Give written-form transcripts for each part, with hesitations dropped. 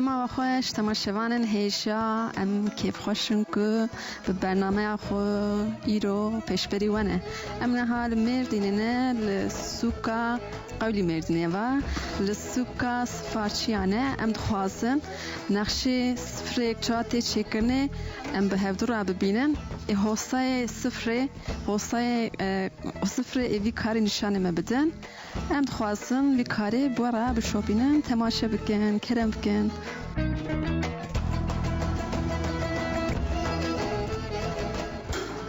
دما خوش تماشاوان هیشا ام کیف خوشن که به برنامه خو ایرو پیش بری ونه ام نهال مردینه لسوکا قولی مردینه و لسوکا سفارچیانه ام دخوازم نقشه صفر یک چاته چکرنه ام به هفته را ببینن حوصای صفر وی کاری نشانه ما بدن ام دخوازم وی کاری بورا بشوبینن تماشا بکن کرم بکن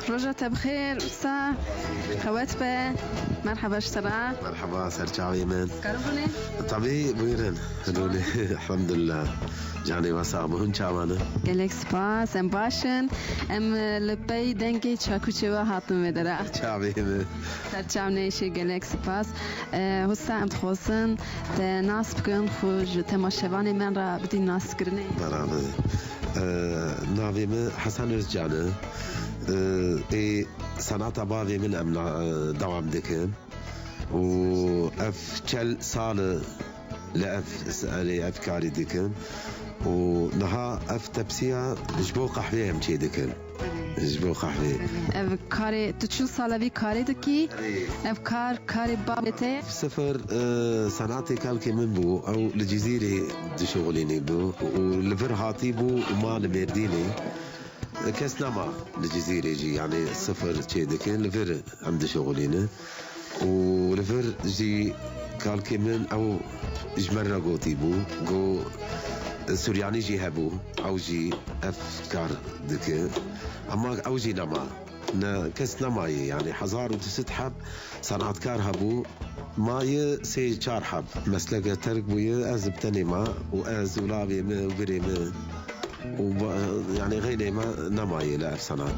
رجعت بخير وسا خوات به مرحبا اشترا مرحبا سرچاوي من كاربوني طبيعي بغيرن هدولي الحمد لله جاني واسع بهن چاوانا گلک سپاس ام باشن ام لبی دنگی چاکوچه و هاتم مدرا چاوي من سرچاو نیشی گلک سپاس حسا ام تخوصن ده ناس بکن خوش تماشوان من را بدی ناس کرنه برابر ناوي من حسن رزجانه ای صنعت باوی من ام دوام دکن و اف چل سال لأف كاري دكن ونها اف تبسيا جبو قحوة هم چه دكن جبو قحوة اف كاري تشو سالوي كاري دكي اف كاري بابته سفر صنعتي كالكي من بو او لجزيرة دي شغليني بو ولفر هاتي بو وما لمرديني كاس نما لجزيرة جي يعني سفر چه دكن لفر عمد شغليني ولفر جي كالكي من او جمرنا قوتي بو قو سورياني جي هبو او جي افكار دك اما او جي نما كس نماي يعني حزار وتستحب صنعتكار هبو ماي سي چار حب مسلقة ترك بويا از بتني ما واز ولابي ما وبري ما يعني غيري ما نماي لا صنعت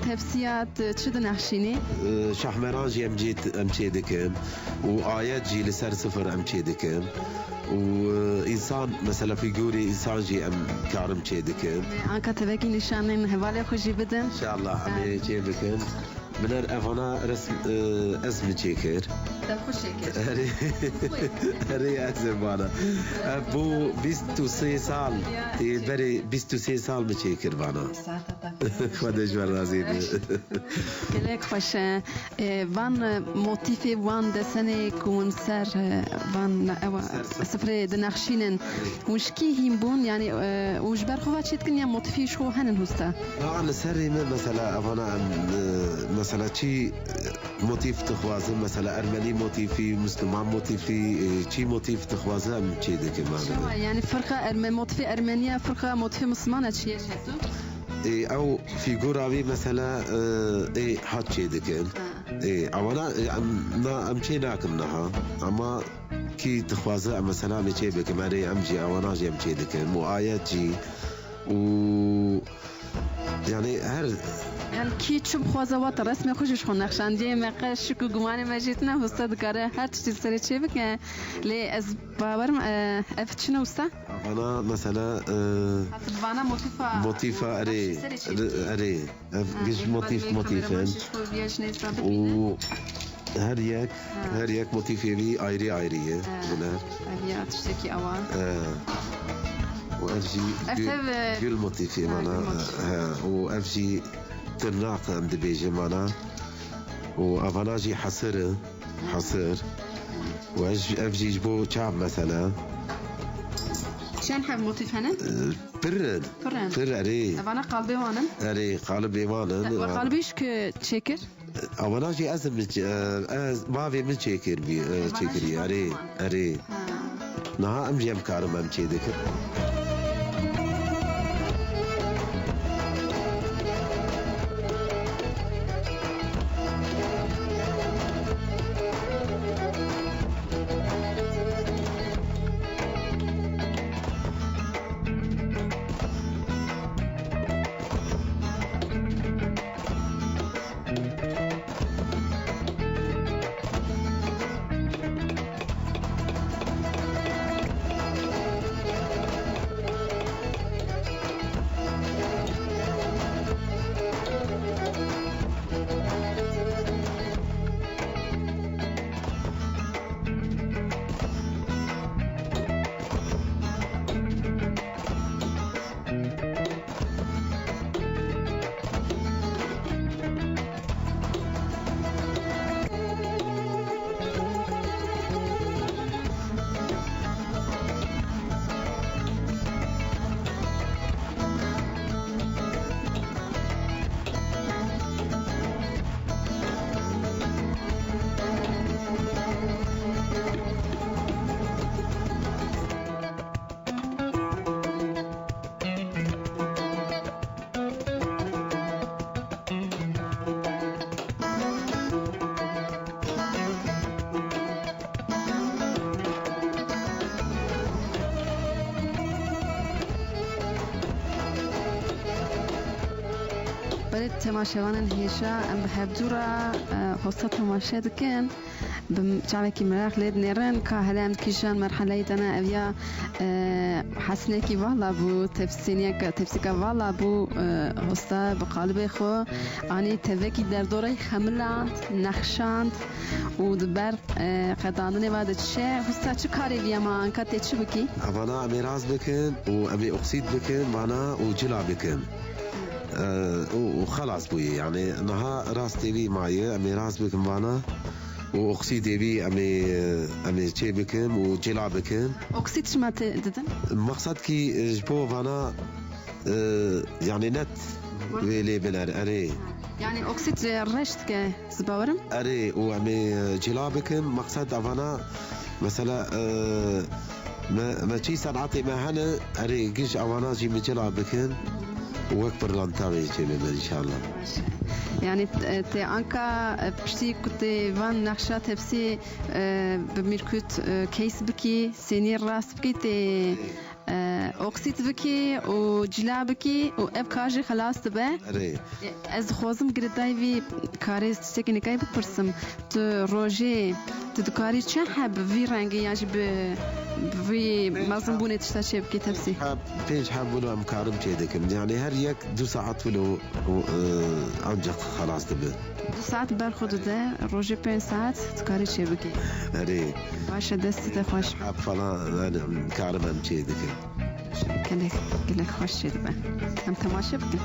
تفسيات چه نخشيني شحمران جي ام چه دكم وآيات جي لسر صفر ام چه دكم وإنسان مثلا فيجوري إنسان جي ام كارم چه دكم آنكا تبكي نشانين هوالي خوشي بدن إن شاء الله همي چه دكم منر افانا رسم اسم چيكر خوش شکر هري ازم بانا بو 23 سال بري 23 سال مچيكر بانا خودش برازي گلک خوش وان موتیفی وان دسنه کون سر وان سفر دنخشینن وشکی هم بون يعني وش برخوا چیت کن یا موتیفی شو هنن هستا لا سري مثلا افانا مثلا چی موتيف تخوازم مثلا ارمني موتيفي مسلمان موتيفي چی موتيف تخوازم چی دکه معنا يعني فرقه موتيفي ارمنيا فرقه موتيفي مسلمانه چیه شتو او فيجوراوي مثلا اي حد چی دکه اولا ام چی ناكمنها اما كي تخوازه مثلا مچي بك ماري ام جي اونا جي ام چی دکه مؤايات جي و يعني هر يعني كي تشوف خوازوات رسمي خوشش خون نخشان دي مقاش شكو گماني مجيتنا هستا دكاره هر تشتي سري چه بك لي از باورم افتشنا هستا انا مثلا هتبانا موتيفا اري جيش موتيفين و هر يك موتيفي بي ايريه بنار هي تشتكي اوان وافجي جول موتيفي معنا وافجي ترناق عند بيجي معنا وافاناجي حصر وافجي جبو شعب مثلا شان حب موتيف هنا برن اري افانا قلبي وانن اري قلبي وانن وقلبيش كتشكر افاناجي ازم ما في من شكر بي شكري اري نها امجي امكارم امشي ذكر تماشاوان هیشا ام بهبدورا هستا تماشا دکن بمجالکی مراخ لید نرن که هلام کیشان مرحله دنا اویا حسنه کی والا بو تفسیکا والا بو هستا بقالب خو آنی توکی در دوره خملاند نخشاند و دبر قداندن و دچه هستا چه کاری بیاما انکا تچه بکی؟ أنا أمي راس بكن وأمي أقصيد بكن معنا وجلا بكن وخلاص بوي يعني نها راس تبي معي أمي راس بكن معنا وأقصيد تبي أمي شيء بكن وجلا بكن اکسید شما ددن؟ مقصد كي جبو معنا يعني نت ويلي بلر أري يعني اکسید رشت که زباورم؟ أري وأمي جلا بكن مقصد أفنا مثلا ما شي صنعتي ما هنا أري قش أوانا جي مجلا بكن وأكبر لانتامي جي إن شاء الله يعني تي انكا بشتي كنت وان نقشات هبسي بميركوت كيس بكي سينير راس بكي تي اكسيد بكي وجلا بكي واب كاجي خلاص تبع أري از خوزم گردای وی کاری سکنی کای بپرسم تو روژه تو دکاری چه حب وی رنگی یاش به وی مازن بونه تشتا چه بکی تفسی بيج حاب ولو أمكارم كيدكم يعني هر يك 2 ساعات ولو أنجق خلاص تبي 2 ساعت برخود ده روژه 5 ساعت دکاری چه بکی أري باشه دست خوش حاب فلا أنا أمكارم أم كيدكم کلی خوش شد به هم تماشا بکن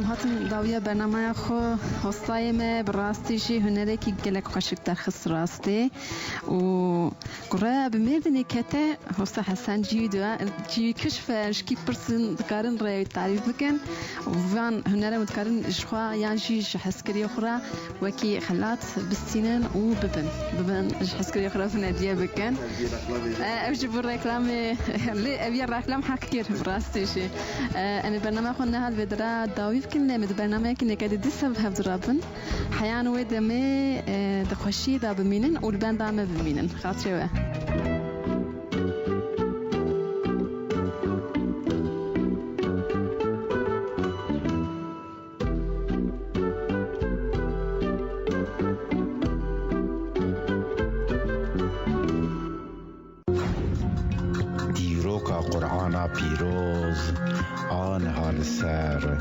هاتن داویه برنامه خو هستای ما براستی شی هنری کی گلک خوشک در خص راستی و قرا بمردنی کته هست حسن جیدو جی کشفش کی پرسن دکارن رای تعریف بکن وان هنر متکارن جخوا یان جی حسکری خورا وکی خلات بسینن و ببن حسکری خورا في ناديه بكن أوجب الركلام أبي الركلام حكير براستي شيء أنا برنامج خلنا هالبدرة داويف كنا مد برنامج كنا قاعد دسب هفدرابن حيان ودمي دخشي دا بمينن والبان دام بمينن خاطري قرآن پیروز آن حال سر